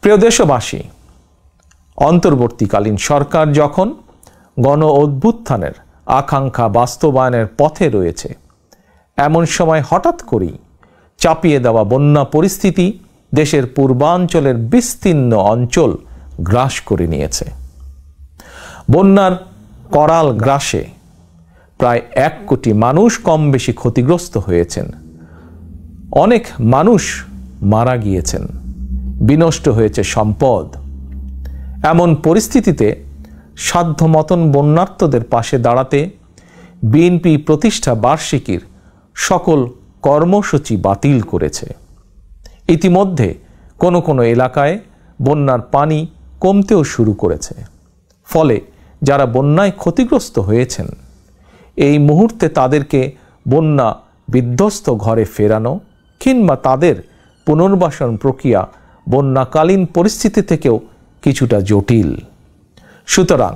প্রিয় দেশবাসী, অন্তর্বর্তীকালীন সরকার যখন গণ অভ্যুত্থানের আকাঙ্ক্ষা বাস্তবায়নের পথে রয়েছে, এমন সময় হঠাৎ করেই চাপিয়ে দেওয়া বন্যা পরিস্থিতি দেশের পূর্বাঞ্চলের বিস্তীর্ণ অঞ্চল গ্রাস করে নিয়েছে। বন্যার করাল গ্রাসে প্রায় 1 কোটি মানুষ কম বেশি ক্ষতিগ্রস্ত হয়েছেন। অনেক মানুষ মারা গিয়েছেন, বিনষ্ট হয়েছে সম্পদ। এমন পরিস্থিতিতে সাধ্যমতন বন্যার্তদের পাশে দাঁড়াতে বিএনপি প্রতিষ্ঠা বার্ষিকীর সকল কর্মসূচি বাতিল করেছে। ইতিমধ্যে কোনো কোনো এলাকায় বন্যার পানি কমতেও শুরু করেছে। ফলে যারা বন্যায় ক্ষতিগ্রস্ত হয়েছেন, এই মুহূর্তে তাদেরকে বন্যা বিধ্বস্ত ঘরে ফেরানো কিংবা তাদের পুনর্বাসন প্রক্রিয়া বন্যাকালীন পরিস্থিতি থেকেও কিছুটা জটিল। সুতরাং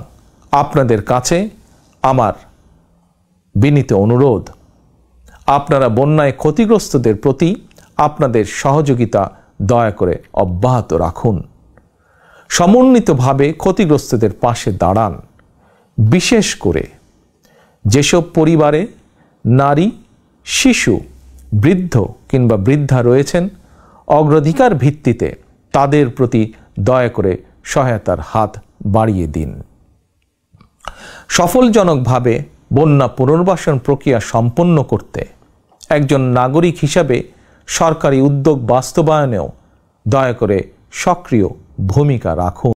আপনাদের কাছে আমার বিনীত অনুরোধ, আপনারা বন্যায় ক্ষতিগ্রস্তদের প্রতি আপনাদের সহযোগিতা দয়া করে অব্যাহত রাখুন। সমন্বিতভাবে ক্ষতিগ্রস্তদের পাশে দাঁড়ান। বিশেষ করে যেসব পরিবারে নারী, শিশু, বৃদ্ধ কিংবা বৃদ্ধা রয়েছেন, অগ্রাধিকার ভিত্তিতে তাদের প্রতি দয়া করে সহায়তার হাত বাড়িয়ে দিন। সফলজনকভাবে বন্যা পুনর্বাসন প্রক্রিয়া সম্পন্ন করতে একজন নাগরিক হিসাবে সরকারি উদ্যোগ বাস্তবায়নেও দয়া করে সক্রিয় ভূমিকা রাখুন।